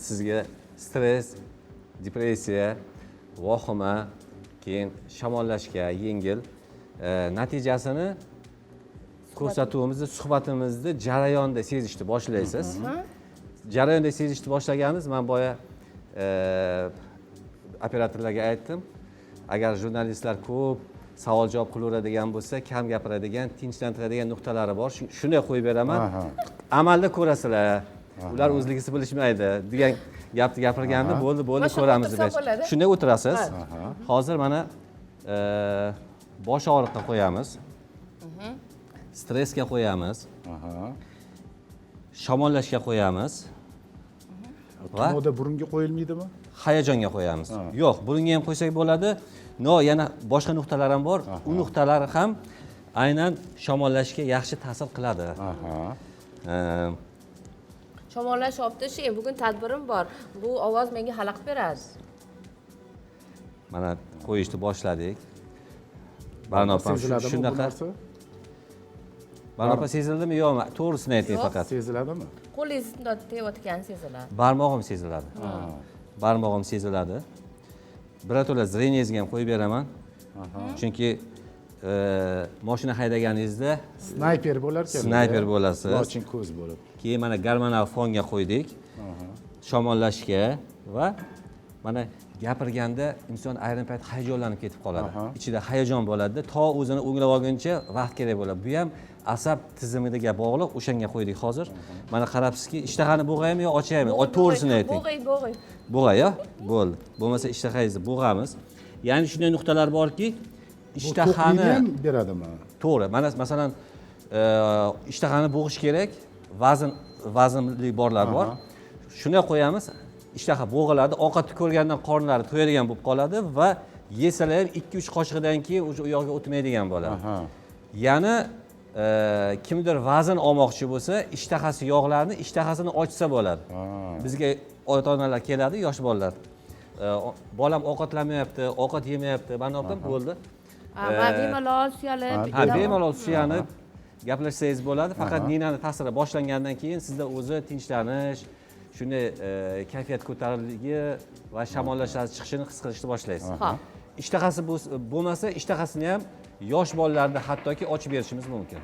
Sizga stress, depressiya, vahima, keyin shamollashga yengil natijasini ko'rsatuvimizni, suhbatimizni jarayonda sezishni boshlaysiz. Jarayonda sezishni boshlaganimiz, men boya operatorlarga aytdim. Agar jurnalistlar ko'p savol-javob qilaveradigan bo'lsa, kam gapiradigan, tinchlantiradigan nuqtalari bor. Shunday qo'yib beraman. Amalda ko'rasizlar. Ular o'zligisi bilishmaydi degan gapni gapirganda bo'ldi ko'ramiz deb. Shunday o'tirasiz. Hozir mana bosh og'riqqa qo'yamiz. Stressga qo'yamiz. Shamollashga qo'yamiz. Va Kinoda burunga qo'yilmaydimi? hayajonga qo'yamiz. Yo'q, burunga ham qo'ysak bo'ladi. Yana boshqa nuqtalar ham bor. U nuqtalar ham aynan shamollashga yaxshi ta'sir qiladi. Shamollashibdi, bugun tadbirim bor. Bu ovoz menga xalaqit beradi. Mana qo'yishni boshladik. Barnopa shunaqa. Barnopa sezildimi yo'qmi? To'g'risini ayting faqat. Seziladimi? Qo'lingizni teyotgani seziladi. Barmog'im seziladi. Barmog'im seziladi. Birato'la zreniyangizga ham qo'yib beraman. Chunki mashina haydaganingizda Snayper bo'larkan. snayper bo'lasiz. Lochin ko'z bo'lib. Keyin mana gormonal fonga qo'ydik. Shamollashga va mana gapirganda inson ayrim payt hayajonlanib ketib qoladi. Ichida hayajon bo'ladi, to o'zini o'nglab olguncha vaqt kerak bo'ladi. Bu ham asab tizimiga bog'liq, o'shanga qo'ydik hozir. Mana qarabsizki, ishtahani bo'g'aymi yo ochaymi? To'g'risini ayting. Bo'g'ay. Bo'g'ay, bo'ldi. Bo'lmasa ishtahangizni bo'g'amiz. Ya'ni shunday nuqtalar borki, ishtahani ham beradimi? to'g'ri. Mana masalan, ishtahani bo'g'ish kerak, vaznli borlar bor. Shunday qo'yamiz. Ishtaha bo'g'iladi, ovqatni ko'rgandan qornlari to'yadigan bo'lib qoladi va yesalar ham 2-3 qoshiqdan keyin o'sha u yoqqa o'tmaydigan bo'ladi. Ya'ni kimdir vazn olmoqchi bo'lsa, ishtahasi yog'larni ishtahasini ochsa bo'ladi. Bizga ota-onalar keladi, yosh bolalar. Bolam ovqatlanmayapti, ovqat yemayapti, banobdan bo'ldi. Bemalol suyanib. Bemalol suyanib gaplashsangiz bo'ladi. Faqat ninani ta'siri boshlangandan keyin sizda o'zi tinchlanish, shunday kayfiyat ko'tariligi va shamollashlar chiqishini his qilishni boshlaysiz. Ishtahasi bo'lmasa, ishtahasini ham yosh bolalarda hattoki ochib berishimiz mumkin.